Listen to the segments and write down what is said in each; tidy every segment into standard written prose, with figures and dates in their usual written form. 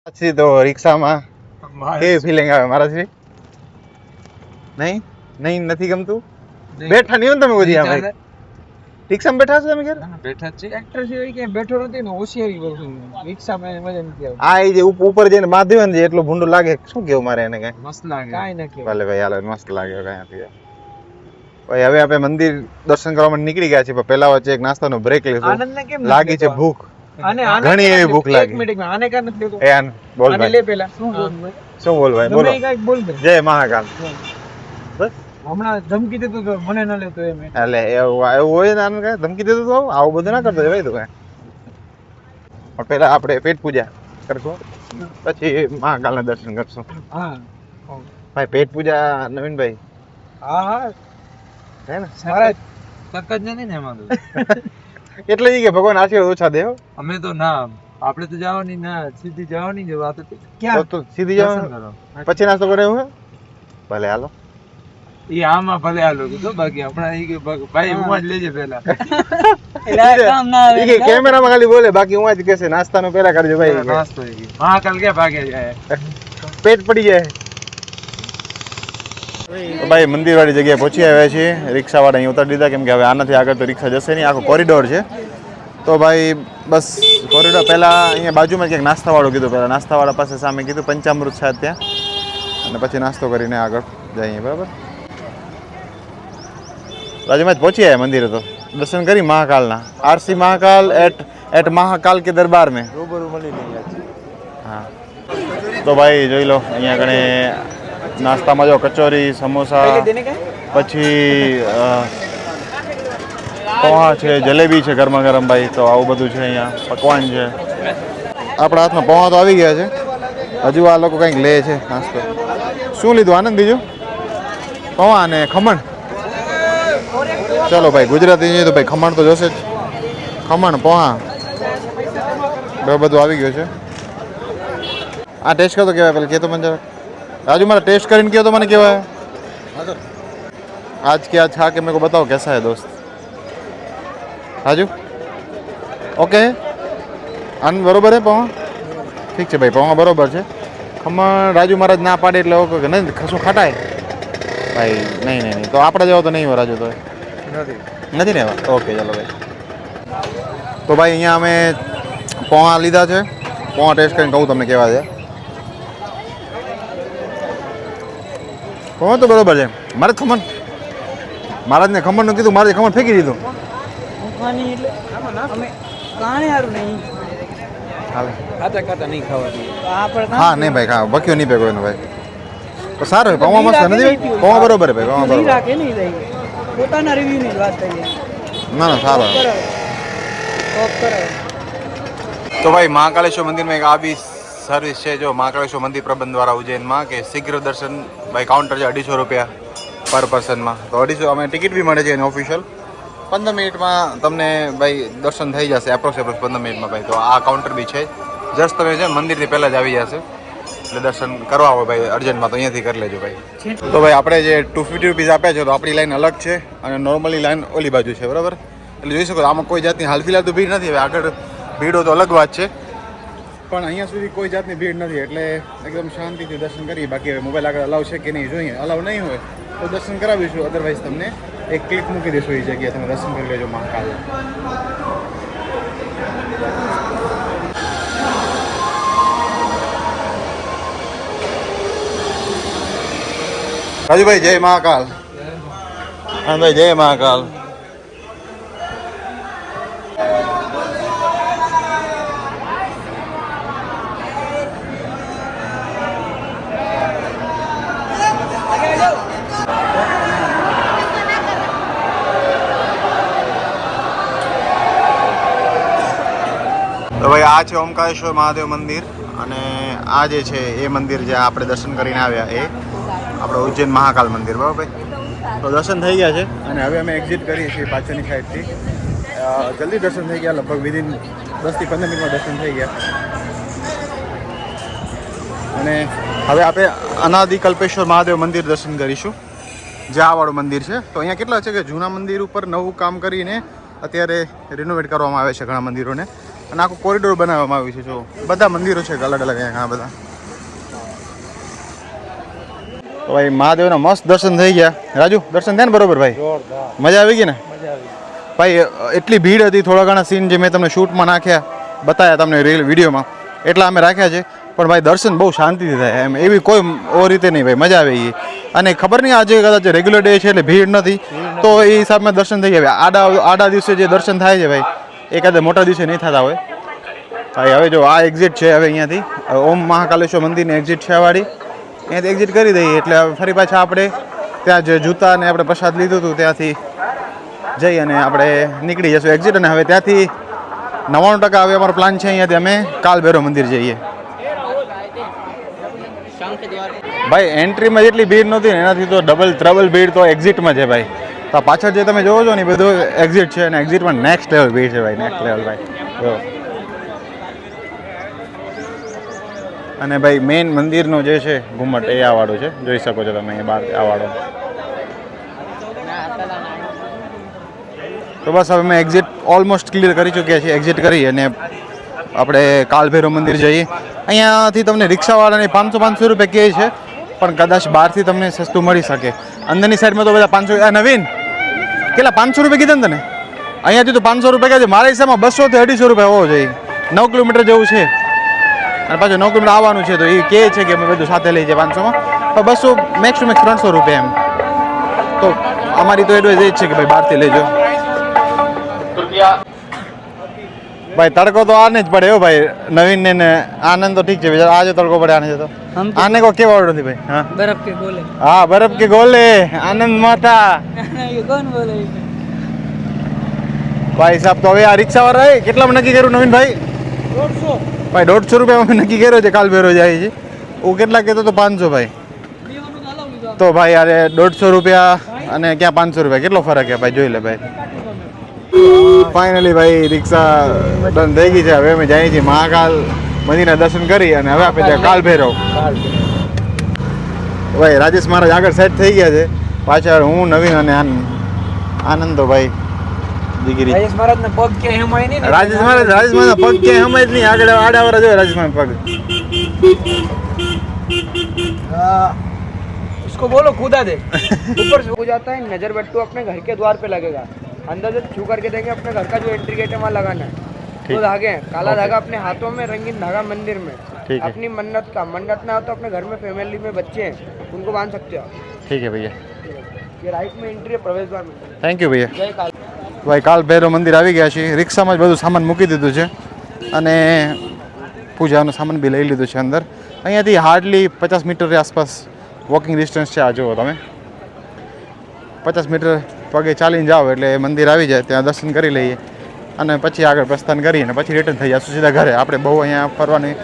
પછી તો રિક્ષામાં કેવી ફિલિંગ આવે મારાથી? નહીં નથી ગમતું? બેઠા નહીં તમે કોઈ આમ રિક્ષામાં બેઠા છો તમે? બેઠા છે એક્ટર સિવાય ક્યાંય બેઠો નથી ને હોશિયારી કરું રિક્ષામાં મજા નથી આવતી. આ એ જે ઉપર જઈને બાંધ્યું ને એટલું ભૂંડું લાગે, શું કેવું મારે એને? કઈ મસ્ત લાગે કાંઈ ન કેવું. ભલે ભાઈ હાલો, મસ્ત લાગે કઈ નથી. ભાઈ હવે આપણે મંદિર દર્શન કરવા માટે નીકળી ગયા છીએ, પણ પહેલા વચ્ચે એક નાસ્તાનો બ્રેક લીધો. આનંદને કેમ લાગી છે ભૂખ, આને ઘણી એવી ભૂખ લાગી. એક મિનિટ આને કાં નથી લેતો? એ આન બોલ આને ભાઈ, લે પેલા શું બોલ શું બોલ ભાઈ, બોલો. ગમે ઈ કાંઈક બોલ દે. જય મહાકાલ. બસ હમણાં ધમકી દેતો તો મને ન લેતો એમ. એટલે એવું હોય ને, આને કઈ ધમકી દેતો તો આવું બધું ના કરતો ભાઈ તું કઈ. પણ પહેલા આપણે પેટ પૂજા કરશું, પછી મહાકાલના દર્શન કરશું. હા ભાઈ પેટ પૂજા નવીનભાઈ હા હા હે ને? મારા તક જ નથી ને એમાં તો. એટલે જ કે ભગવાન આશીર્વાદ ઓછા દે હો. અમે તો ના આપણે તો જવાની ના સીધી જવાની જ વાત હતી. તો સીધી જવાનું પછી નાસ્તો કરે એવું હે? ભલે હાલો. ઈ આમાં ભલે હાલો કીધું, બાકી હમણાં ઈ કે ભાઈ હું જ લેજે પેલા. ઈ કે કેમેરામાં ખાલી બોલે, બાકી હું જ કહેશે નાસ્તાનું પેલા કરજો ભાઈ. નાસ્તો ઈ કે મહાકાલ ક્યાં ભાગે જાય? પેટ પડી જાય. તો ભાઈ મંદિર વાળી જગ્યાએ પહોંચી આવ્યા છીએ. રિક્ષા વાળા અહીં ઉતારી દીધા, કેમ કે હવે આનાથી આગળ તો રિક્ષા જશે નહીં, આખો કોરિડોર છે. તો ભાઈ બસ કોરિડોર પહેલાં અહીંયા બાજુમાં ક્યાંક નાસ્તાવાળું કીધું, પહેલાં નાસ્તાવાળા પાસે સામે કીધું પંચામૃત છે ત્યાં, અને પછી નાસ્તો કરીને આગળ જઈએ. બરાબર, રાજુમાં જ પહોંચી આવ્યા મંદિરે. તો દર્શન કરી મહાકાલના, આરસી મહાકાલ એટ મહાકાલ કે દરબાર મેં રૂબરૂ મળી નહીં. હા તો ભાઈ જોઈ લો, અહીંયા કણે નાસ્તામાં જો કચોરી, સમોસા, પછી પોહા છે, જલેબી છે ગરમા ગરમ ભાઈ. તો આવું બધું છે અહીંયા, પકવાન છે. આપણા હાથમાં પોહા તો આવી ગયા છે, હજુ આ લોકો કંઈક લે છે નાસ્તો. શું લીધું આનંદ? બીજું પોહા અને ખમણ. ચલો ભાઈ, ગુજરાતી છે તો ભાઈ ખમણ તો જોશે જ. ખમણ, પોહા બધું આવી ગયું છે. આ ટેસ્ટ કરતો કેવાય? પેલા કહેતો મને જરાક. राजू मारा टेस्ट કરીને કહો તો મને કેવા है आज क्या था कि मेरे को बताओ कैसा है दोस्त राजू? ओके આન બરોબર હે પૌવા? ઠીક છે ભાઈ, પૌવા બરોબર છે. ખમણ રાજુ મહારાજ ના પાડે એટલે ઓકે નહીં, શું ખાટાય ભાઈ? નહીં તો આપણે જેવો તો નહીં હોય રાજુ? તો નથી ને? ઓકે ચાલો ભાઈ. તો ભાઈ અહીંયા અમે પૌવા લીધા છે. પૌવા ટેસ્ટ કરીને કહું તમને કેવા છે. તો બરોબર છે. મારે ખમણ, મહારાજને ખમણનું કીધું, મારે ખમણ ફેંકી દીધું. હા નહીં ભાઈ, ખા બક્યો નહીં ભેગો એનો ભાઈ. તો સારું પૌવા મસ્ત નથી? પૌવા બરોબર ભાઈ, પૌવા બરોબર. ના ના સારો. તો ભાઈ મહાકાલેશ્વર મંદિરમાં એક આ બી સર્વિસ છે, જો મહાકાલેશ્વર મંદિર પ્રબંધ દ્વારા ઉજ્જૈનમાં, કે શીઘ્ર દર્શન ભાઈ. કાઉન્ટર છે 250 રૂપિયા પર પર્સનમાં. તો 250 અમે ટિકિટ બી મળે છે એની ઓફિશિયલ. 15 મિનિટમાં તમને ભાઈ દર્શન થઈ જશે, એપ્રોક્સ 15 મિનિટમાં ભાઈ. તો આ કાઉન્ટર બી છે, જસ્ટ તમે છે મંદિરથી પહેલાં જ આવી જશે. એટલે દર્શન કરવા હોય ભાઈ અર્જન્ટમાં તો અહીંયાથી કરી લેજો ભાઈ. તો ભાઈ આપણે જે 250 રૂપીઝ આપ્યા છે, તો આપણી લાઈન અલગ છે અને નોર્મલી લાઈન ઓલી બાજુ છે. બરાબર, એટલે જોઈ શકો આમાં કોઈ જાતની હાલ ફિલહાલ તો ભીડ નથી. હવે આગળ ભીડો તો અલગ વાત છે, પણ અહીંયા સુધી કોઈ જાતની ભીડ નથી, એટલે એકદમ શાંતિથી દર્શન કરીએ. બાકી હવે મોબાઈલ આગળ અલાવ છે કે નહીં જોઈએ. અલાવ નહીં હોય તો દર્શન કરાવીશું, અદરવાઇઝ તમને એક ક્લિક મૂકી દઈશું એ જગ્યાએ, તમે દર્શન કરી લેજો મહાકાલ. રાજુભાઈ જય મહાકાલ. હા ભાઈ જય મહાકાલ. તો ભાઈ આ છે ઓમકારેશ્વર મહાદેવ મંદિર, અને આ જે છે એ મંદિર જ્યાં આપણે દર્શન કરીને આવ્યા, એ આપણે ઉજ્જૈન મહાકાલ મંદિર. બરાબર ભાઈ, તો દર્શન થઈ ગયા છે અને હવે અમે એક્ઝિટ કરીએ છીએ પાછળની સાઈડથી. જલ્દી દર્શન થઈ ગયા, લગભગ વિધિન 10 થી 15 મિનિટમાં દર્શન થઈ ગયા. અને હવે આપણે અનાદિકલ્પેશ્વર મહાદેવ મંદિર દર્શન કરીશું, જે આ વાળું મંદિર છે. તો અહીંયા કેટલા છે કે જૂના મંદિર ઉપર નવું કામ કરીને અત્યારે રિનોવેટ કરવામાં આવે છે ઘણા મંદિરોને. અને આખું કોરિડોર બનાવવામાં આવ્યું છે. જો બધા મંદિરો છે અલગ અલગ અહીંયા ઘણા બધા. તો ભાઈ મહાદેવના મસ્ત દર્શન થઈ ગયા. રાજુ દર્શન થયા ને બરોબર ભાઈ? મજા આવી ગઈ ને ભાઈ? એટલી ભીડ હતી, થોડા ઘણા સીન જે મેં તમને શૂટમાં નાખ્યા બતાવ્યા તમને રીલ વિડીયોમાં એટલા અમે રાખ્યા છે. પણ ભાઈ દર્શન બહુ શાંતિથી થાય એમ, એવી કોઈ ઓ રીતે નહીં ભાઈ, મજા આવે એ. અને ખબર નહીં આજે કદાચ રેગ્યુલર ડે છે એટલે ભીડ નથી, તો એ હિસાબમાં દર્શન થઈ ગયા. આડા દિવસે જે દર્શન થાય છે ભાઈ એ કદાચ મોટા દિવસે નહીં થતા હોય ભાઈ. હવે જો આ એક્ઝિટ છે, હવે અહીંયાથી ઓમ મહાકાલેશ્વર મંદિરની એક્ઝિટ છે આ વાળી, અહીંયાથી એક્ઝિટ કરી દઈએ એટલે ફરી પાછા આપણે ત્યાં જે જૂતા અને આપણે પ્રસાદ લીધું હતું ત્યાંથી જઈ અને આપણે નીકળી જશું એક્ઝિટ. અને હવે ત્યાંથી 99% હવે અમારો પ્લાન છે અહીંયાથી અમે કાલભૈરવ મંદિર જઈએ. ભાઈ એન્ટ્રીમાં જેટલી ભીડ નહોતી ને એનાથી તો ડબલ ભીડ તો એક્ઝિટમાં છે ભાઈ. તો પાછળ જે તમે જોવો છો ને બધું એક્ઝિટ છે, અને એક્ઝિટમાં નેક્સ્ટ લેવલ ભીડ છે ભાઈ, નેક્સ્ટ લેવલ ભાઈ. જો અને ભાઈ મેઇન મંદિરનો જે છે ઘુમ્મટ એ આ વાળું છે, જોઈ શકો છો તમે અહીંયા બહાર આ વાળો. તો બસ હવે અમે એક્ઝિટ ઓલમોસ્ટ ક્લિયર કરી ચૂક્યા છીએ. એક્ઝિટ કરી અને આપણે કાલભૈરવ મંદિર જઈએ. અહીંયાથી તમને રિક્ષાવાળાને 500 રૂપિયા કહે છે, પણ કદાચ બહારથી તમને સસ્તું મળી શકે. અંદરની સાઈડમાં તો બધા 500. નવીન કેટલા 500 રૂપિયા કીધા ને તને? અહીંયાથી તો 500 રૂપિયા કહે છે. મારા હિસાબમાં 200 થી 250 રૂપિયા હોવો જોઈએ. 9 કિલોમીટર જેવું છે અને પાછું 9 કિલોમીટર આવવાનું છે, તો એ કહે છે કે અમે બધું સાથે લઈ જઈએ 500માં, પણ 200 મેક્સ ટુ મેક્સ 300 રૂપિયા એમ. તો અમારી તો એડવાઇસ એ જ છે કે ભાઈ બહારથી લેજો ભાઈ. તડકો તો આને જ પડે હો ભાઈ. નવીન ને આનંદ તો ઠીક છે, આજે તડકો પડે આને તો આને કોઈ કેવા આવડતું નથી ભાઈ. હા बर्फ के गोले હા બરફ કે ગોલે આનંદ માતા ये कौन बोले? ભાઈ સાહેબ. તો હવે આ રિક્ષા વાળા કેટલામાં નક્કી કર્યું નવીન ભાઈ? 150 ભાઈ 150 રૂપિયામાં નક્કી કર્યો છે. કાલભૈરવ જાય છે. હું કેટલા કહેતો તો 500 ભાઈ. તો ભાઈ યાર 150 રૂપિયા અને ક્યાં 500 રૂપિયા, કેટલો ફરક છે ભાઈ? જોઈ લે ભાઈ. ફાઇનલી ભાઈ રિક્ષા ડન થઈ ગઈ છે. હવે અમે જઈએ છીએ મહાકાલ મંદિરના દર્શન કરી અને હવે આપણે ત્યાં કાલભૈરવ. ભાઈ રાજેશ મહારાજ આગળ સેટ થઈ ગયા છે, પાછળ હું નવીન અને આનંદ. તો ભાઈ દીકરી राजेश महाराज ने पग के हमारे नहीं રાજેશ મહારાજ પગ ક્યાંય હમે જ નહીં, આગળ આડાવરા જોયો રાજેશ મહારાજ પગ. उसको बोलो कूदा दे ऊपर से हो जाता है. नजर बट्टू अपने घर के द्वार पे लगेगा, अंदर से छू करके देंगे. अपने घर का जो एंट्री गेट है वहाँ लगाना है. ठीक. तो धागे हैं, काला धागा अपने हाथों में, रंगीन धागा मंदिर में. ठीक है. अपनी मन्नत का, मन्नत ना हो तो अपने घर में फैमिली में बच्चे हैं उनको बांध सकते हो. ઠીક હે ભૈયા. ये राइट में एंट्री है प्रवेश द्वार में. થેન્ક યુ ભૈયા. जय काल. ભાઈ કાલભૈરવ મંદિર આવી ગયા છીએ. રિક્ષામાં જ બધું સામાન મૂકી દીધું છે અને પૂજાનો સામાન બી લઈ લીધું છે અંદર. અહીંયાથી હાર્ડલી 50 મીટરની આસપાસ વોકિંગ ડિસ્ટન્સ છે. આ જુઓ તમે 50 મીટર પગે ચાલીને જાઓ એટલે મંદિર આવી જાય. ત્યાં દર્શન કરી લઈએ અને પછી આગળ પ્રસ્થાન કરીને પછી રિટર્ન થઈ જશું સીધા ઘરે. આપણે બહુ અહીંયા ફરવાની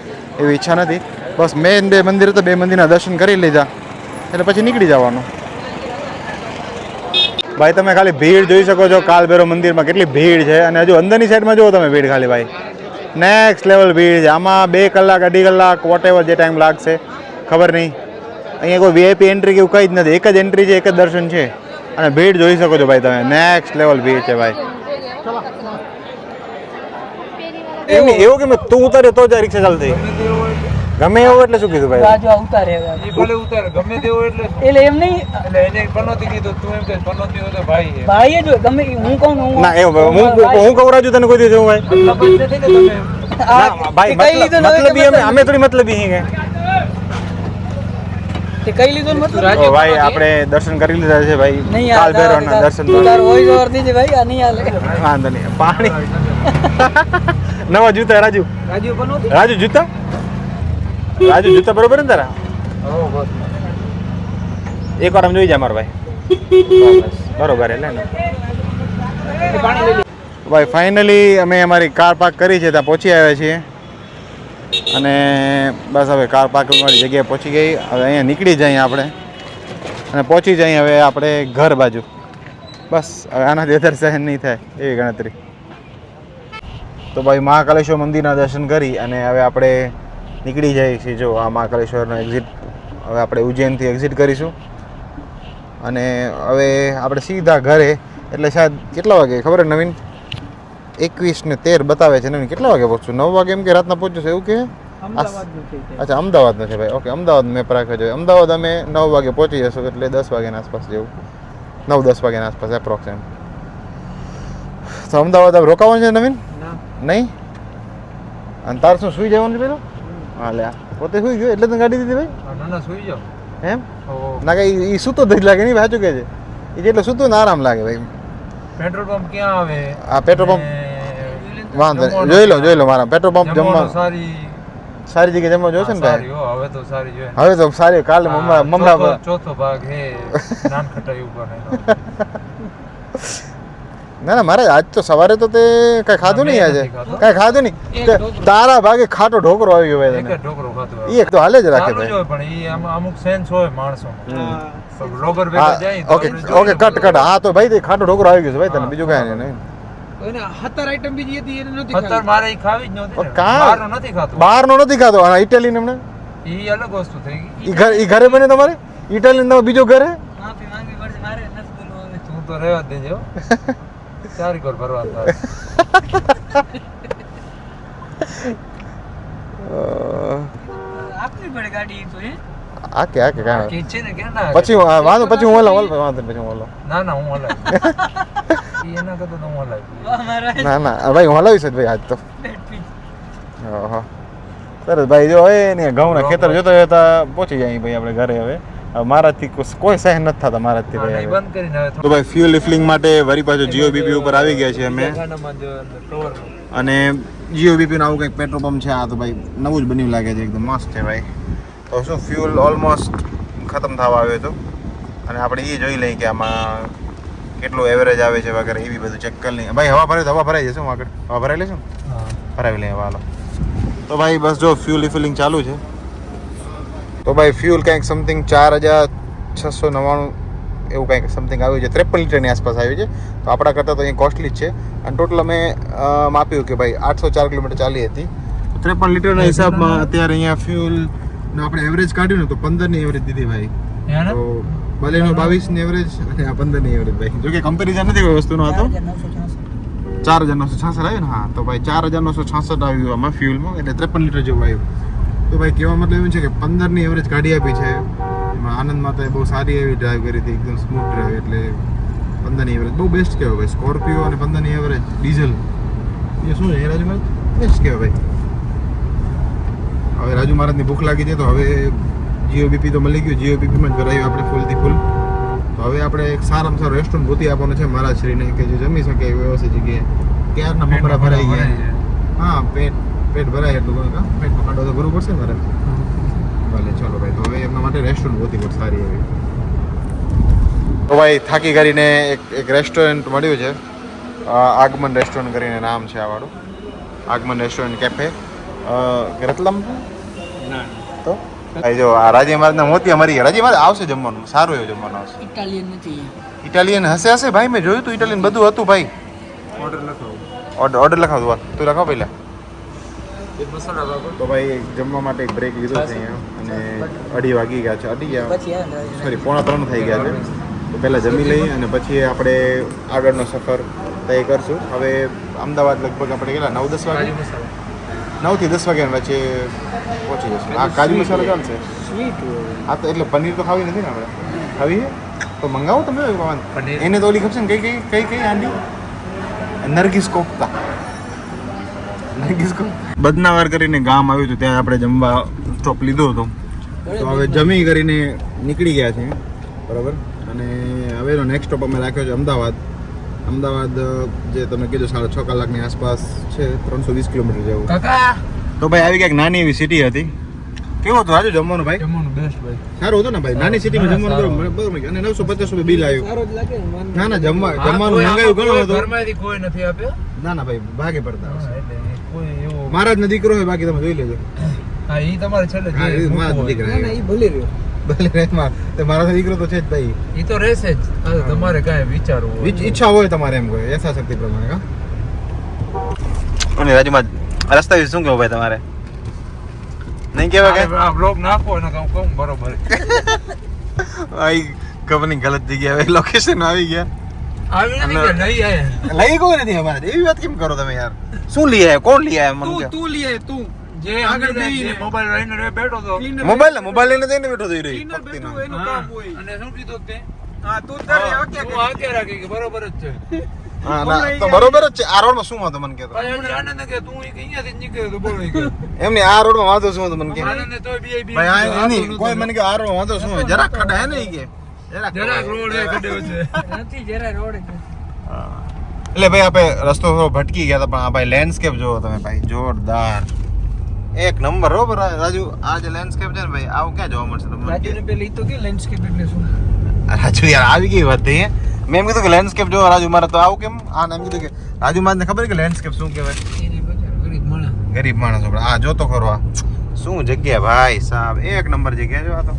એવી ઈચ્છા નથી. બસ મેઇન 2 મંદિર તો 2 મંદિરના દર્શન કરી લીધા એટલે પછી નીકળી જવાનું. ભાઈ તમે ખાલી ભીડ જોઈ શકો છો કાલભૈરવ મંદિરમાં, કેટલી ભીડ છે. અને હજુ અંદરની સાઈડમાં જુઓ તમે ભીડ ખાલી ભાઈ નેક્સ્ટ લેવલ ભીડ છે. આમાં 2 કલાક 2.5 કલાક વોટેવર જે ટાઈમ લાગશે ખબર નહીં. અહીંયા કોઈ વીઆઈપી એન્ટ્રી કે એવું કંઈ જ નથી, એક જ એન્ટ્રી છે, એક જ દર્શન છે. અને ભીડ જોઈ શકો છો ભાઈ તમે, નેક્સ્ટ લેવલ ભીડ છે ભાઈ. એવું કે તું ઉતાર્યો તો જ રિક્ષા ચાલુ થઈ? ગમે એવું એટલે શું કીધું ભાઈ? राजू उतारे ઈ ભલે ઉતારે ગમે તેવો એટલે એટલે એમ નહીં, એટલે એને પનોતી કીધું, તું એમ કે પનોતી હોય તો ભાઈ છે. ભાઈ જ ગમે હું કહું હું ના એવું હું કહું રાજુ તને કોઈ દીધું ભાઈ? મતલબ જ નથી કે તમે ના ભાઈ મતલબી અમે થોડી મતલબી હી તે કઈ લીધું ને મતલબ તો ભાઈ આપણે દર્શન કરી લીધા છે ભાઈ. નહીં કાલભૈરવના દર્શન તું તાર વોઇસ ઓવર દીજે ભાઈ. આ નહીં હાલે. વાંધો નહીં. પાણી નવા જૂતા રાજુ રાજુ બનોતી રાજુ જૂતા બરોબર ને તારા? એક વાર આમ જોઈ જા મારો ભાઈ બરોબર એટલે ને ભાઈ. ફાઇનલી અમે અમારી કાર પાર્ક કરી છે, ત્યાં પહોંચી આવ્યા છીએ અને બસ હવે કાર પાર્કિંગ વાળી જગ્યાએ પહોંચી ગઈ. હવે અહીંયા નીકળી જઈએ આપણે અને પહોંચી જઈએ હવે આપણે ઘર બાજુ. બસ હવે આનાથી વધારે સહન નહીં થાય એવી ગણતરી. તો ભાઈ મહાકાલેશ્વર મંદિરના દર્શન કરી અને હવે આપણે નીકળી જાય છે. જો આ મહાકાલેશ્વરનો એક્ઝિટ, હવે આપણે ઉજ્જૈનથી એક્ઝિટ કરીશું અને હવે આપણે સીધા ઘરે. એટલે શાયદ કેટલા વાગે ખબર નવીન? 21 ને 13 બતાવે છે ને કેટલા વાગે પહોંચશું 9 વાગે એમ કે રાતના પહોંચ્યું છે એવું કે અમદાવાદનું છે તે. અચ્છા અમદાવાદનો છે ભાઈ ઓકે અમદાવાદ મેપ રાખ્યો છે અમદાવાદ અમે 9 વાગે પહોંચી જશું એટલે 10 વાગ્યાના આસપાસ જેવું 9-10 વાગ્યાના આસપાસ એપ્રોક્સ એમ તો અમદાવાદ હવે રોકાવાનું છે નવીન ના નહીં અને તાર શું સુઈ જવાનું છે પેલો હા લે પોતે સુઈ ગયો એટલે તને ગાડી દીધી ભાઈ ના ના સુઈ જાઓ એમ ઓહો. ના કે એ સૂતો જ લાગે નહીં સાચું કે છે એ જેટલો સૂતો ને આરામ લાગે ભાઈ પેટ્રોલ પંપ ક્યાં આવે આ પેટ્રોલ પંપ ને વાંધો નહીં. જમવાનું જોઈ લો મારા પેટ્રોલ પંપ જમવાનું જમવા સારી સારી જગ્યાએ જમવા જોશે ને સારી ભાઈ હો, હવે તો સારી જોઈએ હવે તો સારી કાલે મમરા ચોથો ભાગ હે નાન ખટાઈ ઉપર ના ના મારે આજ તો સવારે તો તે કઈ ખાધું નહીં આજે નથી ખાધું. કઈ ખાધું નહીં તારા ભાગે ખાટો ઢોકરો આવી ગયો ભાઈ એક જ તને ઢોકળો ખાતો એ એક તો હાલે જ રાખે સારું જ ભાઈ હોય પણ ઈ અમુક સેન્સ હોય માણસો હા. રોગર ભેગા જાય હા ઓકે ઓકે કટ હા તો ભાઈ તે ખાટો ઢોકરો આવી ગયો છે ભાઈ તને બીજું કાંઈ નહીં એને 17 આઈટમ બીજી હતી એને નથી અત્યારે ખાવી. મારે ઈ ખાવી જ નહોતી ને. કાં? બહારનું નથી ખાતું બહારનો નથી ખાતો અને ઇટાલિયન એમને ઈ અલગ વસ્તુ થઈ ગઈ ઈ ઘરે બને તમારે ઇટાલિયન તમે બીજો ઘરે તું તો રહેવા જ દેજો ચારી કોર ભરવા તારે. આકે કાંઈ ઠીક છે ને કે ના પછી વાંધો પછી હું વાંધો પછી હું ના ના હું હલાવી ઈ એના કરતા તો હું હલાવી ના ભાઈ હું હલાવીશ જ ભાઈ આજ તો ઓહો સરસ ભાઈ જો હવે ને ઘઉંના ખેતર જોતા જોતા પહોંચી જાય ભાઈ આપણે ઘરે હવે મારાથી કોઈ સહન નથી થતા મારાથી હા, ભાઈ નહીં હવે. બંધ કરીને હવે તો ભાઈ ફ્યુલ રિફિલિંગ માટે વરી પાછું જીઓબીપી ઉપર આવી ગયા છે અમે ગાડામાં જો કવરમાં અને જીઓબીપી આવું કંઈક પેટ્રોલ પંપ છે આ તો ભાઈ નવું જ બન્યું લાગે છે એકદમ મસ્ત છે ભાઈ તો શું ફ્યુલ ઓલમોસ્ટ ખતમ થવા આવ્યો હતો અને આપણે એ જોઈ લઈએ કે આમાં કેટલું એવરેજ આવે છે વગેરે એવી બધું ચેક કરી લઈએ ભાઈ હવા ભરાય તો હવા ભરાઈ જશે હું આગળ હવા ભરાઈ લેશું હા ભરાવી લઈએ હવા હાલો તો ભાઈ બસ જો ફ્યુલ રિફિલિંગ ચાલુ છે તો ભાઈ ફ્યુલ કંઈક સમથિંગ 4699 એવું કંઈક સમથિંગ આવ્યું છે 53 લીટરની આસપાસ આવ્યું છે તો આપણા કરતાં તો અહીંયા કોસ્ટલી જ છે અને ટોટલ અમે માપ્યું કે ભાઈ 804 કિલોમીટર ચાલી હતી 53 લીટરના હિસાબમાં અત્યારે અહીંયા ફ્યુલનો આપણે એવરેજ કાઢ્યું ને તો 15ની એવરેજ દીધી ભાઈ યાર તો બલેનો 22ની એવરેજ અને આ 15ની એવરેજ ભાઈ જો કે કમ્પેરિઝન નથી કોઈ વસ્તુનો હતો 4966 આવ્યું ને હા તો ભાઈ 4966 આવ્યું આમાં ફ્યુલમાં એટલે 53 લીટર જેવું આવ્યું તો ભાઈ કહેવા મતલબ એવું છે કે 15ની એવરેજ કાઢી આપી છે એમાં આનંદ માતાએ બહુ સારી એવી ડ્રાઈવ કરી હતી એકદમ સ્મૂથ ડ્રાઈવ એટલે 15ની એવરેજ બહુ બેસ્ટ કહેવાય ભાઈ સ્કોર્પિયો અને 15ની એવરેજ ડીઝલ એ શું છે રાજુ મહારાજ બેસ્ટ કહેવાય ભાઈ હવે રાજુ મહારાજની ભૂખ લાગી છે તો હવે જીઓબીપી તો મળી ગયું જીઓબીપીમાં જ ભરાયું આપણે ફૂલથી ફૂલ તો હવે આપણે એક સારામાં સારું રેસ્ટોરન્ટ ગોતી આપવાનું છે મારા શ્રીને કે જે જમી શકે એવી વ્યવસ્થિત જગ્યાએ ક્યારના મમરા ભરાઈ ગયા હા પેટ ભરાય એટલું પેટમાં કાઢો તો ભરવું પડશે ને મારે ભલે ચલો ભાઈ તો હવે એમના માટે રેસ્ટોરન્ટ ગોતી પડશે સારી એવી તો ભાઈ થાકી કરીને એક રેસ્ટોરન્ટ મળ્યું છે આગમન રેસ્ટોરન્ટ કરીને નામ છે આ વાળું આગમન રેસ્ટોરન્ટ કેફે રતલમ તો ભાઈ જો આ રાજી મહારાજના મોતિયા મરી ગયા રાજી મહારાજ આવશે જમવાનું સારું એવું જમવાનું આવશે ઇટાલિયન નથી ઇટાલિયન હશે ભાઈ મેં જોયું તું ઇટાલિયન બધું હતું ભાઈ ઓર્ડર લખાવો ઓર્ડર લખાવ દો તું લખાવ પહેલા એક મસાલા બાબત તો ભાઈ જમવા માટે એક બ્રેક લીધો છે અહીંયા અને 2 વાગી ગયા છે 2 સોરી 2:45 થઈ ગયા છે તો પહેલાં જમી લઈએ અને પછી આપણે આગળનો સફર તય કરશું હવે અમદાવાદ લગભગ આપણે કેટલા 9-10 વાગે કાજુ મસાલા 9 થી 10 વાગ્યા વચ્ચે પહોંચી જશું આ કાજુ મસાલો ચાલશે સ્વીટ હા તો એટલે પનીર તો ખાવી નથી ને આપણે ખાવી છે તો મંગાવો તમે પનીર. એને તો ઓલી ખપશે ને કઈ આંડી નરગીસ કોફતા બદનાવર કરીને ગામ આવ્યું હતું ત્યાં આપણે જમવા સ્ટોપ લીધો હતો તો હવે જમી કરીને નીકળી ગયા છે બરાબર અને હવેનો નેક્સ્ટ સ્ટોપ અમે રાખ્યો છે અમદાવાદ જે તમે કીધું 6.5 કલાકની આસપાસ છે 320 કિલોમીટર જેવું કાકા તો ભાઈ આવી ક્યાંક નાની એવી સિટી હતી કેવું હતું આજુ જમવાનું ભાઈ જમવાનું બેસ્ટ ભાઈ સારું હતું ને ભાઈ નાની સિટીમાં જમવાનું બરોબર અને 950 રૂપિયા બિલ આવ્યું સારો જ લાગે ને ના ના જમવાનું મંગાવ્યું ઘણું હતું ઘરમાંથી કોઈ નથી આપ્યો ના ના ભાઈ ભાગે પડતા હશે. એટલે કોઈ એવો મારા જ દીકરો હોય બાકી તમે જોઈ લેજો હા ઈ તમારે છેલ્લે હા જે એ મારા જ મૂકવું હોય. દીકરા ના એ ભલે રહ્યો ભલે રેતમાં તે મારો દીકરો તો છે જ ભાઈ ઈ તો રહેશે જ હા, તો તમારે કાંઈ વિચારવું હોય. ઈચ્છા હોય તમારે એમ કોઈ યથાશક્તિ પ્રમાણે કા અને રાજુમાં રસ્તા વિશે શું કહેવું ભાઈ તમારે નહીં કહેવાય કે આ બ્લોગ નાખો ને કહું બરોબર આઈ ખબર નહીં ગલત જગ્યાએ લોકેશન આવી ગયા આવી નથી કે લઈ આયા લઈ કોઈ નથી અમારે એવી વાત કેમ કરો તમે યાર શું લઈ આયા કોણ લઈ આયા મને તું लिए तू જે આગળ બેસીને મોબાઈલ લઈને બેઠો તો મોબાઈલ લઈને જઈને બેઠો તો રહી ભક્તિનો અને શું કીધું તે हां तू હું આગે રાખી કે બરોબર જ છે હા ના તો બરોબર જ છે આ રોડમાં શું વાંધો મને કહેતો પછી એમને આનંદ કે તું અહીંયાથી જ નીકળ્યો તો બોલો કે એમને આ રોડમાં વાંધો શું વાંધો મને કે આનંદ તોય બી ભાઈ આ નહીં કોઈ મને કે આ રોડ વાંધો શું હોય જરાક ખડા હે ને ઈ કે જરાક રોડ એ કડ્યો છે નથી જરા રોડ એટલે ભાઈ આપણે રસ્તો થોડો ભટકી ગયા હતા પણ આ ભાઈ લેન્ડસ્કેપ જોવો તમે ભાઈ જોરદાર એક નંબર હો રાજુ આ જે લેન્ડસ્કેપ છે ને ભાઈ આવું ક્યાં જોવા મળશે તમને રાજુ ને પેલી તો કે લેન્ડસ્કેપ એટલે શું રાજુ યાર આવી ગઈ વાત થઈ મેં એમ કીધું કે લેન્ડસ્કેપ જોવો રાજુ મારે તો આવું કેમ આ એમ કીધું કે રાજુ મારે ખબર કે લેન્ડસ્કેપ શું કહેવાય એની બચારો ગરીબ માણસ આપણે આ જોતો ખરો આ શું જગ્યા ભાઈ સાહેબ એક નંબર જગ્યા જો આ તો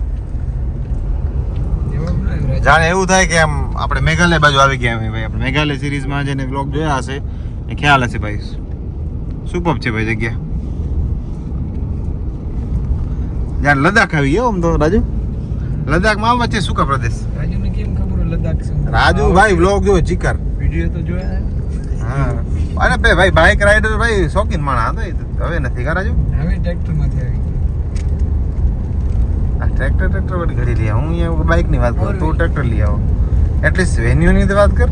જાણે એવું થાય કે આમ આપણે મેઘાલય બાજુ આવી ગયા ભાઈ આપણે મેઘાલય સિરીઝમાં જેને બ્લોગ જોયા હશે એ ખ્યાલ હશે ભાઈ સુપર છે ભાઈ જગ્યા જાણે લદ્દાખ આવી ગયો આમ તો રાજુ લદ્દાખમાં આમ વચ્ચે સુકા પ્રદેશ રાજુ ને કેમ ખબર લદ્દાખ છે રાજુ ભાઈ બ્લોગ જો ચીકર વિડિયો તો જોયા હા અરે ભાઈ બાઇક રાઇડર ભાઈ શોખીન માણસ હતો હવે નથી કા રાજુ હવે ટ્રેક્ટર માંથી આવી આ ટ્રેક્ટર વાળી ઘડી લઈ આવું હું અહીંયા બાઇક ની વાત કરું તું ટ્રેક્ટર લઈ આવો એટલીસ્ટ વેન્યુ ની વાત કર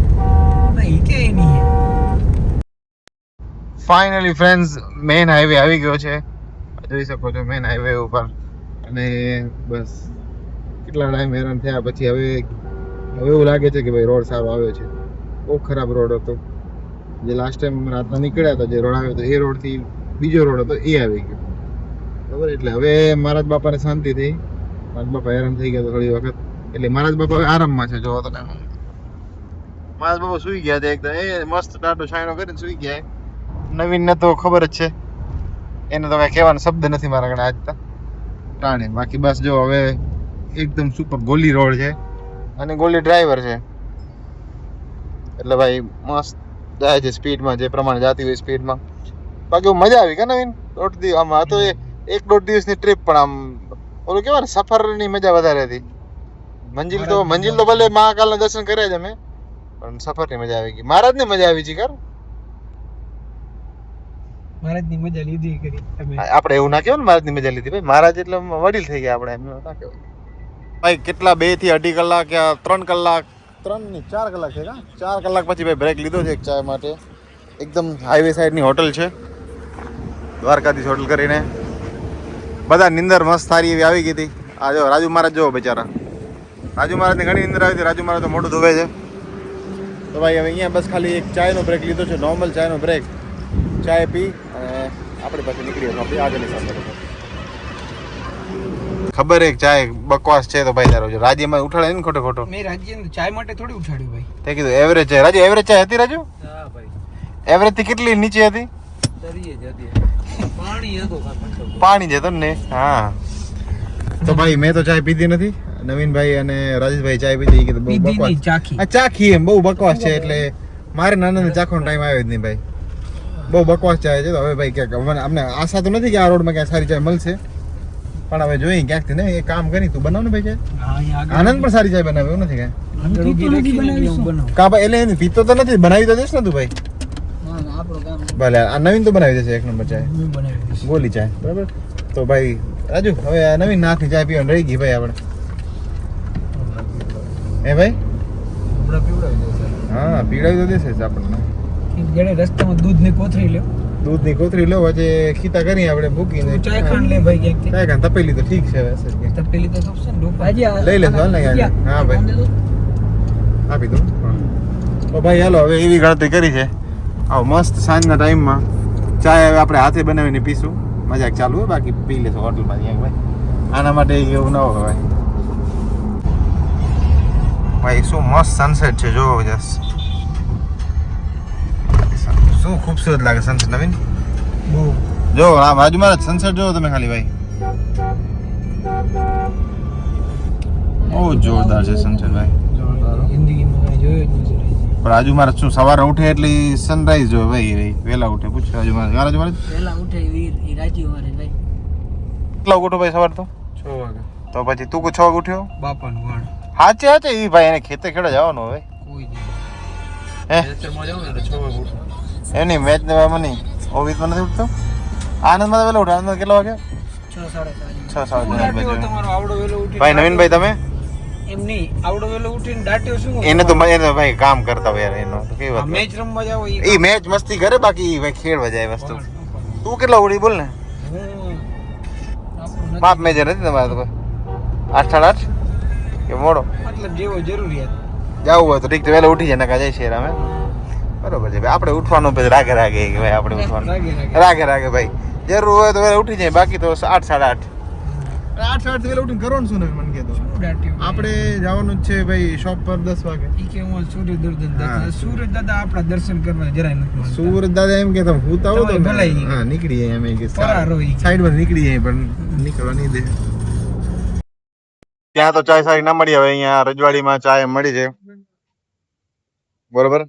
નહીં કે નહીં ફાઇનલી ફ્રેન્ડ્સ મેઇન હાઈવે આવી ગયો છે જોઈ શકો છો મેઇન હાઈવે ઉપર અને બસ કેટલા ટાઈમ હેરાન થયા પછી હવે એવું લાગે છે કે ભાઈ રોડ સારો આવ્યો છે બહુ ખરાબ રોડ હતો જે લાસ્ટ ટાઈમ રાતના નીકળ્યા હતા જે રોડ આવ્યો હતો એ રોડથી બીજો રોડ હતો એ આવી ગયો બરાબર એટલે હવે મહારાજ બાપાને શાંતિ થઈ મહારાજ બાપા હેરાન થઈ ગયા થોડી વખત એટલે મહારાજ બાપા હવે આરામમાં છે જોવો તમે મહારાજ બાપા સુઈ ગયા છે એકદમ એ મસ્ત ટાટો શાયનો કરીને સુઈ ગયા નવીનને તો ખબર જ છે એને તો કઈ કહેવાનો શબ્દ નથી મારા ઘણા આજ ટાણે બાકી બસ જો હવે એકદમ સુપર ગોલી રોડ છે અને ગોલી ડ્રાઈવર છે એટલે ભાઈ મસ્ત જાય છે સ્પીડમાં જે પ્રમાણે જાતી હોય સ્પીડમાં બાકી મજા આવી કે નવીન દોઢ દિવસ આમ આ તો એક દોઢ દિવસની ટ્રીપ પણ આમ ઓલું કેવાય ને સફરની મજા વધારે હતી મંજિલ તો ભલે મહાકાલના દર્શન કર્યા જ અમે પણ સફરની મજા આવી ગઈ મહારાજની મજા આવી છે કર મહારાજની મજા લીધી કરી તમે આપણે એવું ના કહેવાય ને મહારાજની મજા લીધી ભાઈ મહારાજ એટલે વડીલ થઈ ગયા આપણે એમ ના કહેવાય ભાઈ કેટલા 2 થી 2.5 કલાક યા 3 કલાક 3 ની 4 કલાક છે કા 4 કલાક પછી ભાઈ બ્રેક લીધો છે એક ચા માટે એકદમ હાઈવે સાઈડની હોટલ છે દ્વારકાધીશ હોટલ કરીને બધા નિંદર મસ્ત સારી એવી આવી ગઈ હતી આ જો રાજુ મહારાજ જો બેચારા રાજુ મહારાજને ઘણી નિંદર આવી હતી રાજુ મહારાજ તો મોઢું ધોવે છે તો ભાઈ હવે અહીંયા બસ ખાલી એક ચાયનો બ્રેક લીધો છે નોર્મલ ચાયનો બ્રેક ચાય પી અને આપણે પાછી નીકળીએ આપણી આગળની સાથે ખબર એક ચાય બકવાસ છે તો ભાઈ તારો રાજ્યમાં ઉઠાડે ને ખોટો ખોટો મેં રાજ્ય ચાય માટે થોડી ઉઠાડ્યું ભાઈ તે કીધું એવરેજ છે રાજુ એવરેજ ચાય હતી રાજુ હા ભાઈ એવરેજ થી કેટલી નીચે હતી તરીએ જતી પાણી હતો પાણી છે ને હા તો ભાઈ મેં તો ચાય પીધી નથી નવીનભાઈ અને રાજેશભાઈ ચાય પીધી કીધું બહુ બકવાસ ચાખી આ ચાખી એમ બહુ બકવાસ છે એટલે મારે નાનાને ચાખવાનો ટાઈમ આવ્યો જ નહીં ભાઈ બહુ બકવાસ ચાય છે તો હવે ભાઈ ક્યાંક અમને આશા તો નથી કે આ રોડમાં ક્યાંક સારી ચાય મળશે પણ હવે જોઈએ ક્યાંકથી ને એ કામ કરી તું બનાવ ને ભાઈ ચાય આનંદ પણ સારી ચાય બનાવે એવું નથી કાંઈ કા ભાઈ એટલે એની પીતો તો નથી બનાવી તો દઈશ ને તું ભાઈ ભલે આ નવીન તો બનાવી દેશે એક નંબર ચાય ગોલી ચાય બરાબર તો ભાઈ રાજુ હવે આ નવીન નાથની ચાય પીવાની રહી ગઈ ભાઈ આપણે હે ભાઈ હા પીવડાવી તો દેશે જ આપણને ગળે રસ્તામાં દૂધની કોથળી લ્યો દૂધની કોથળી લો વચ્ચે ખીતા કરી આપણે ભૂકીને ચાય ખાંડ લે ભાઈ ક્યાંક ચાય ખાંડ તપેલી તો ઠીક છે હવે તપેલી તો થશે ને ભાજી લઈ લેજો હાલ ને ક્યાંક હા ભાઈ આપી દઉં તો ભાઈ હાલો હવે એવી ગણતરી કરી છે આવો મસ્ત સાંજના ટાઈમમાં ચાય હવે આપણે હાથે બનાવીને પીશું મજાક ચાલુ હોય બાકી પી લેશું હોટલમાં ત્યાં ભાઈ આના માટે એવું ન હોય ભાઈ શું મસ્ત સનસેટ છે જોવો જસ શું ખૂબસૂરત લાગે સનસેટ નવીન બહુ જો આ બાજુમાં જ સનસેટ જોવો તમે ખાલી ભાઈ બહુ જોરદાર છે સનસેટ ભાઈ જિંદગીમાં કઈ જોયું જ નથી પણ રાજુ મારે શું સવારે ઉઠે એટલે સનરાઈઝ જોવે ભાઈ વહેલા ઉઠે પૂછ રાજુ મારે રાજુ મારે પહેલા ઉઠે વીર ઈ રાજીવ મારે ભાઈ કેટલા ઉઠો ભાઈ સવાર તો 6 વાગે તો પછી તું 6 વાગે ઉઠ્યો બાપાનું વાણ હાચે હાચે ઈ ભાઈ એને ખેતે ખેડે જવાનું હવે કોઈ નહીં હે નેચરમાં જાઉં ને એટલે 6 વાગે ઉઠું. એની મેચ ને નહીં ઓફિસમાં નથી ઉઠતો આનંદમાં તો વહેલો ઉઠે આનંદમાં કેટલા વાગે 6:30 તમારો આવડો વેલો ઉઠી ભાઈ નવીનભાઈ તમે એમ નહીં આવડો વેલો ઉઠીને દાટ્યો શું એને તો ભાઈ કામ કરતા હોય યાર એનો તો કેવી વાત મેચ રમવા જાવ એ મેચ મસ્તી કરે બાકી ભાઈ ખેડવા જાય વસ્તુ તું કેટલા ઉડી બોલ ને બાપ મેજર નથી તમારે તો 8 8:30 કે મોડો મતલબ જેવો જરૂરિયાત જવું હોય તો ઠીક વહેલા ઉઠી જાય નકા જાય છે અમે બરોબર છે ભાઈ આપણે ઉઠવાનું પછી રાગે રાગે કે ભાઈ આપણે ઉઠવાનું રાગે ભાઈ જરૂર હોય તો વહેલા ઉઠી જાય બાકી તો 8 8:30 8 થી વહેલા ઉઠીને કરવાનું શું નથી મને કહેતો આપણે જવાનું જ છે ભાઈ શોપ પર 10 વાગે ઈ કે હું સૂર્ય દર્શન સૂરજ દાદા આપણા દર્શન કરવા જરાય નથી સુરત દાદા એમ કે તમે ભૂત આવો તો ભલાઈ હા નીકળી જાય એમ કે પરારો ઈ. સાઈડ પર નીકળી જાય પણ નીકળવા નહીં દે ત્યાં તો ચાય સારી ના મળી હવે અહીંયા રજવાડીમાં ચાય મળી છે બરોબર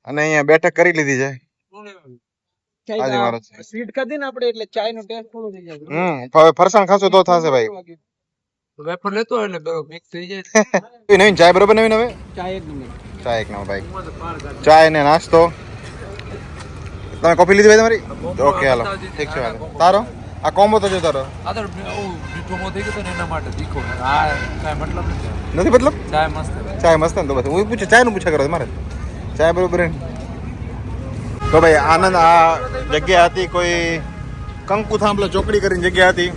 અને અહીંયા બેઠક કરી લીધી છે આજે મારો છે સ્વીટ ખાધી ને આપણે એટલે ચાય નો ટેસ્ટ થોડો થઈ જાય હવે ફરસાણ ખાશો તો થશે ભાઈ વેફર લેતો હોય એટલે મિક્સ થઈ જાય. નવીન ચાય બરોબર નવીન હવે ચાય એક નંબર ચાય એક નંબર ભાઈ ચાય ને નાસ્તો તમે કોફી લીધી ભાઈ તમારી ઓકે હાલો ઠીક છે વાંધો તારો આ કોમ્બો તો જો તારો આ તો મીઠો મો થઈ ગયો ને એના માટે તીખો આ કાંઈ મતલબ નથી. નથી મતલબ ચાય મસ્ત છે. ચાય મસ્ત ને તો બસ હું પૂછે ચાય નું પૂછા કરો મારે ચાય બરોબર હે? તો ભાઈ આનંદ આ જગ્યા હતી કોઈ કંકુ થાંભલા ચોકડી કરીને જગ્યા હતી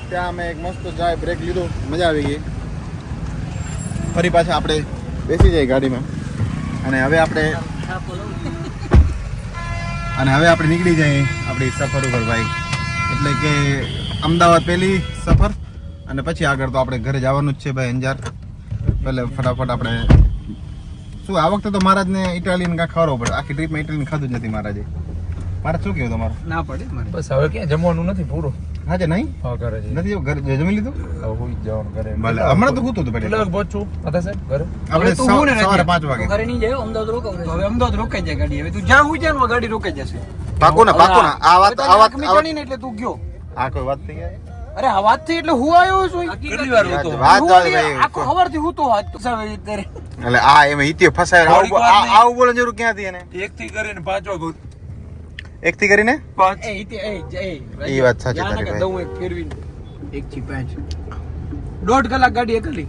ત્યાં અમે એક મસ્ત ચાય બ્રેક લીધો મજા આવી ગઈ ફરી પાછા આપણે બેસી જઈએ ગાડીમાં અને હવે આપણે નીકળી જઈએ આપણી સફર ઉપર ભાઈ એટલે કે અમદાવાદ પહેલી સફર અને પછી આગળ તો આપણે ઘરે જવાનું જ છે ભાઈ અંજાર પહેલે ફટાફટ આપણે શું આ વખતે તો મહારાજને ઇટાલિયન કાંઈ ખાવડવું પડે આખી ટ્રીપમાં ઇટાલિયન ખાધું જ નથી મહારાજે મારે શું કેવું તમારું ના પડે મારે બસ હવે ક્યાં જમવાનું નથી પૂરું. હા છે નહીં હા ઘરે જઈએ. નથી ઘરે જમી લીધું હવે હોઈ જ જવાનું ઘરે. ભલે હમણાં તો ગૂતું હતું કેટલા પેલા વાગે પહોંચું માતા સાહેબ ઘરે? આપણે તું હું ને સવારે 5 વાગે ઘરે નહીં જાય અમદાવાદ રોકાવ હવે અમદાવાદ રોકાઈ જાય ગાડી હવે તું જ્યાં હું જાય ગાડી રોકાઈ જશે પાકું ને આ વાત મીઠાણી ને એટલે તું ગયો આ કોઈ વાત થઈ ગઈ અરે આ વાત થી એટલે હું આવ્યો છું કેટલી વાર રોતો? વાત ભાઈ આખો ખબરથી હું તો હાથ પસાવે ત્યારે એટલે આ એમાં ઈત્યો ફસાય આવું બોલે જરૂર ક્યાંથી એને 1 થી કરીને 5 વાગે એક થી કરીને 5 એ ઈ વાત સાચી તારી ભાઈ. દઉં એક ફેરવીને 1 થી 5 દોઢ કલાક ગાડી એકલી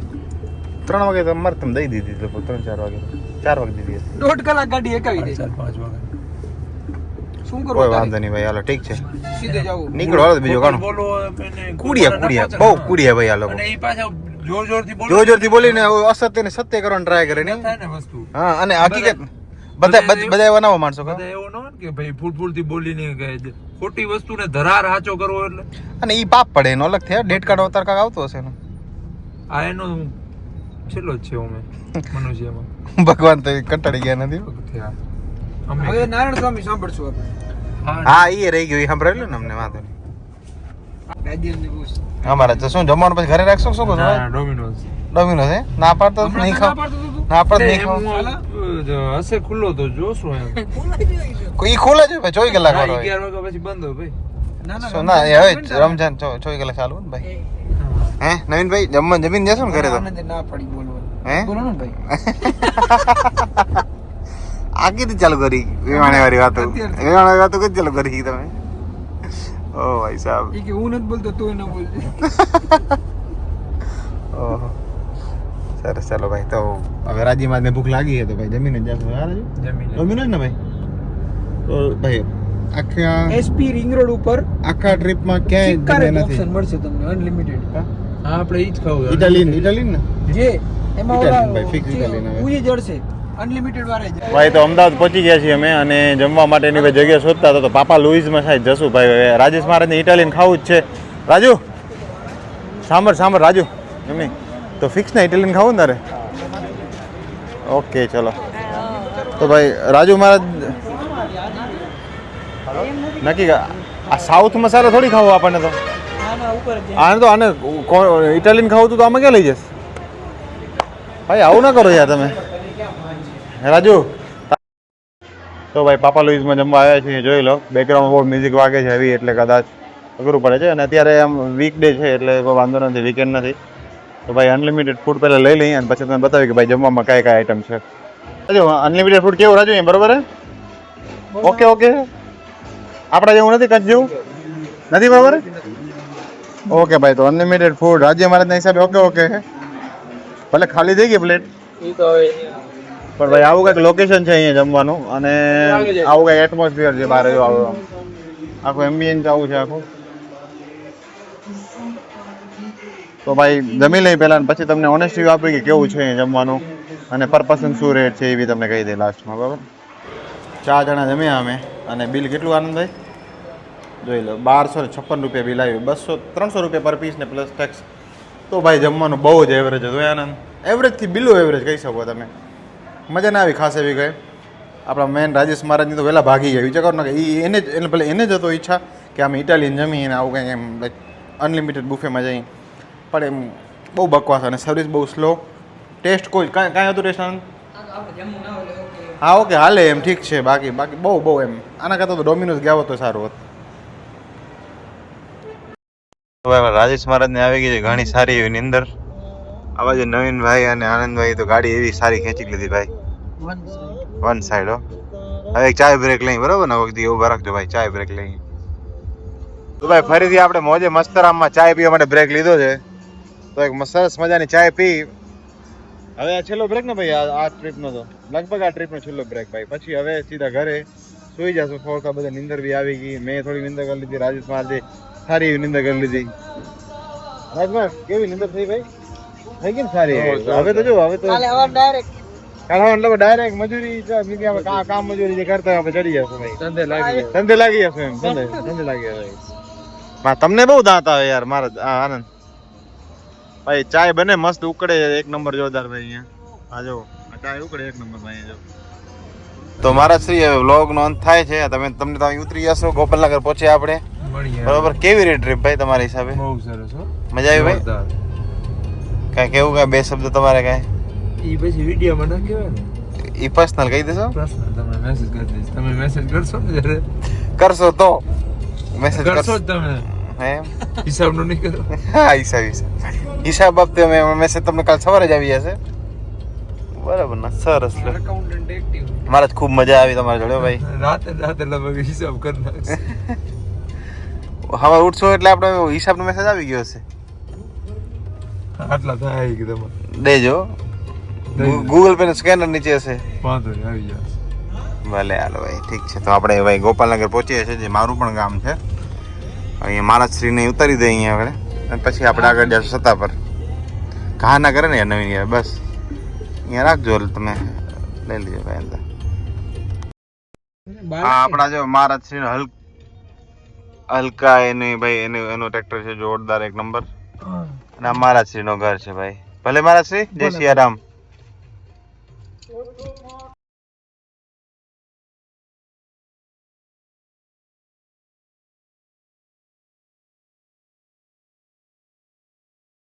3 વાગે તો મર તમે દઈ દીધી તો 3-4 વાગે 4 વાગે દીધી હતી. દોઢ કલાક ગાડી એકાવી દે 5 વાગે શું કોઈ કરવું વાંધો નહીં ભાઈ હાલો ઠીક છે સીધે જાવું નીકળો હાલો બીજો કાણો બોલો એને કુડિયા બહુ કુડિયા ભાઈ આ લોકો અને એ પાછા જોરથી બોલો જોર જોરથી બોલીને અસત્ય ને સત્ય કરવાનો ટ્રાય કરે ને થાય ને વસ્તુ. હા અને હકીકત બધા એવા નવા માણસો બધા એવું ન હોય ને કે ભાઈ ફૂલ થી બોલીને કે ખોટી વસ્તુને ધરાર હાચો કરવો એટલે અને ઈ પાપ પડે એનો અલગ થયા ડેટ કાર્ડ અવતાર કાક આવતો હશે એનો આ એનો છેલ્લો જ છે અમે મનુષ્યમાં ભગવાન તો કંટાળી ગયા નથી થયા. અમે હવે નારાયણ સ્વામી સાંભળશું આપણે હા ઈ રહી ગયું ઈ સંભળાવ્યું ને અમને વાંધો નહીં રાજ્યને પૂછ અમારે તો શું જમવાનું પછી ઘરે રાખશો શું કહો ના, ડોમિનોઝ. ડોમિનોઝ હે ના પાડતો તો નહીં ખાવ ના પાડતો નહીં ખાવ હું હશે ખુલ્લો તો જોશું એમ. ઈ ખોલે છે ભાઈ 24 કલાક વાળો હોય 11 વાગ્યા પછી બંધ હોય ભાઈ. શું ના એ હવે રમજાન 24 કલાક ચાલુ ને ભાઈ હે નવીનભાઈ જમીન જશો ને ઘરે તો આનંદ ના પડી બોલવાનું હે બોલો ને ભાઈ આ કીધી ચાલુ કરી વેવાણે વાળી વાતો વેવાણે વાળી વાતો કઈ ચાલુ કરી તમે ઓ ભાઈ સાહેબ એ કે હું નથી બોલતો તું ના બોલજે ઓહો સરસ ચાલો ભાઈ તો હવે રાજીમાં ને ભૂખ લાગી છે તો ભાઈ જમીને જ જશું હા રાજુ જમીને. જમીને જ ને ભાઈ તો ભાઈ આખા એસપી રિંગ રોડ ઉપર આખા ટ્રીપમાં ક્યાંય ચિક્કારેટ નથી ઓપ્શન મળશે તમને અનલિમિટેડ હા આપણે ઈ જ ખાવું. ઇટાલિયન ને જે એમાં Italian ઓલા ભાઈ, fix Italian આવે. ઉઈ જડશે અનલિમિટેડ વારે જ ભાઈ તો અમદાવાદ પહોંચી ગયા છીએ અમે અને જમવા માટેની ભાઈ જગ્યા શોધતા હતા તો પાપા લુઈઝમાં સાહેબ જશું ભાઈ રાજેશ મહારાજને ઇટાલિયન ખાવું જ છે રાજુ સાંભળ રાજુ એમની તો ફિક્સ ને ઇટાલિયન ખાવું ને તારે ઓકે ચલો તો ભાઈ રાજુ મહારાજ નક્કી આ સાઉથ મસાલો થોડી ખાવો આપણને તો આને તો આને ઇટાલિયન ખાવું તો આમાં ક્યાં લઈ જશે ભાઈ આવું ના કરો યાર તમે રાજુ તો ભાઈ પાપા લુઈઝમાં જમવા આવ્યા છીએ જોઈ લો બેકગ્રાઉન્ડમાં બહુ મ્યુઝિક વાગે છે એવી એટલે કદાચ અઘરું પડે છે અને અત્યારે આમ વીકડે છે એટલે કોઈ વાંધો નથી વીકેન્ડ નથી તો ભાઈ અનલિમિટેડ ફૂડ પહેલાં લઈ લઈએ અને પછી તમે બતાવી કે ભાઈ જમવામાં કઈ આઈટમ છે જો અનલિમિટેડ ફૂડ કેવું રાજુ અહીંયા બરોબર હે ઓકે ઓકે આપણા જેવું નથી કચ્છ જેવું નથી બરોબર ઓકે ભાઈ તો અનલિમિટેડ ફૂડ રાજ્ય મહારાજના હિસાબે ઓકે ઓકે ભલે ખાલી થઈ ગઈ પ્લેટ ઈ તો હવે પણ ભાઈ આવું કંઈક લોકેશન છે અહીંયા જમવાનું અને આવું કંઈક એટમોસ્ફિયર છે બહાર જો આવું આખું એમ્બિયન્સ આવું છે આખું તો ભાઈ જમી લઈ પહેલા ને પછી તમને ઓનેસ્ટી આપી કે કેવું છે અહીંયા જમવાનું અને પર પર્સન શું રેટ છે એ બી તમને કહી દે લાસ્ટમાં બરાબર 4 જણા જમ્યા અમે અને બિલ કેટલું આનંદભાઈ જોઈ લો 1256 રૂપિયા બિલ આવ્યું 300 રૂપિયા પર પીસ ને પ્લસ ટેક્સ તો ભાઈ જમવાનું બહુ જ એવરેજ હતું આનંદ એવરેજથી બિલો એવરેજ કહી શકો તમે મજા ના આવી ખાસ એવી ગઈ આપણા મેન રાજેશ મહારાજની તો વહેલા ભાગી ગયા વિચાર કરો ને કે એને જ ભલે એને જ હતો ઈચ્છા કે અમે ઇટાલિયન જમીને આવું કંઈક એમ લાઈક અનલિમિટેડ બુફેમાં જઈએ પણ એમ બહુ બકવાસ અને સર્વિસ બહુ સ્લો ટેસ્ટ કોઈ કાંઈ હતું ટેસ્ટ આનંદ હા ઓકે હાલે એમ ઠીક છે બાકી બહુ એમ આના કરતાં તો ડોમિનોઝ ગયા હોત તો સારું હોત રાજેશ મહારાજને આવી ગઈ છે ઘણી સારી એવી નિંદર આવા જે નવીનભાઈ અને આનંદભાઈ તો ગાડી એવી સારી ખેંચી લીધી ભાઈ વન સાઈડ હો હવે એક ચાય બ્રેક લઈ બરોબર ને વખતે ઉભા રાખજો ભાઈ ચાય બ્રેક લઈ તો ભાઈ ફરીથી આપણે મોજે મસ્તરામમાં ચાય પીવા માટે બ્રેક લીધો છે તો એક સરસ મજાની ચાય પી હવે આ છેલ્લો બ્રેક ને ભાઈ આ ટ્રીપનો તો લગભગ આ ટ્રીપનો છેલ્લો બ્રેક ભાઈ પછી હવે સીધા ઘરે સુઈ જશું થોડા બધા નિંદર બી આવી ગઈ મેં થોડી નિંદર કરી લીધી રાજેશ મહારાજે સારી એવી નિંદર કરી લીધી રાજમાં કેવી નિંદર થઈ ભાઈ થઈ ગઈ ને સારી હવે તો જો હવે તો ડાયરેક્ટ મજૂરી કામ મજૂરી જે કરતા આપણે ચડી જશું ભાઈ ધંધે લાગી જશું એમ ધંધે લાગી જશે તમને બહુ દાંત આવે યાર મારા આનંદ ભાઈ ચાય બને મસ્ત ઉકળે એક નંબર જોરદાર ભાઈ અહીંયા હા જો ચાય ઉકળે એક નંબર ભાઈ જો તો મારા શ્રી હવે વ્લોગ નો અંત થાય છે તમને તો ઉતરી જશો ગોપાલનગર પહોંચે આપણે બરોબર કેવી રહી ટ્રીપ ભાઈ તમારા હિસાબે બહુ સરસ હો મજા આવી ભાઈ કાંઈ કેવું કાંઈ બે શબ્દ તમારે કાંઈ ઈ પછી વિડીયોમાં ન કહેવાય ને ઈ પર્સનલ કહી દેશો પર્સનલ તમને મેસેજ કરી દઈશ તમે મેસેજ કરશો ને જ્યારે કરશો તો મેસેજ કરશો જ તમે હે હિસાબનું નહીં કરો હા હિસાબ આપતે અમે મેસેજ તમને કાલ સવારે જ આવી જશે બરાબર ને સરસ લો એકાઉન્ટન્ટ એક્ટિવ મારે ખૂબ મજા આવી તમારે જોડે ભાઈ રાતે લગભગ હિસાબ કરી નાખશે હવે ઉઠશો એટલે આપણે હિસાબનો મેસેજ આવી ગયો હશે આટલા થાય કે તમારે દેજો ગૂગલ પે નું સ્કેનર નીચે હશે વાંધો નહીં આવી જશે ભલે હાલો ભાઈ ઠીક છે તો આપણે ભાઈ ગોપાલનગર પહોંચીએ છીએ જે મારું પણ ગામ છે અહીંયા મહારાજશ્રીને ઉતારી દઈએ અહીંયા આગળ અને પછી આપણે આગળ જશું સત્તા પર ઘા ના કરે ને યાર નવીન યાર બસ અહીંયા રાખજો એટલે તમે લઈ લેજો ભાઈ અંદર હા આપણા જો મહારાજશ્રીનો હલકા એની ભાઈ એનો ટ્રેક્ટર છે જોરદાર એક નંબર અને આ મહારાજશ્રીનો ઘર છે ભાઈ ભલે મહારાજશ્રી જય સિયારામ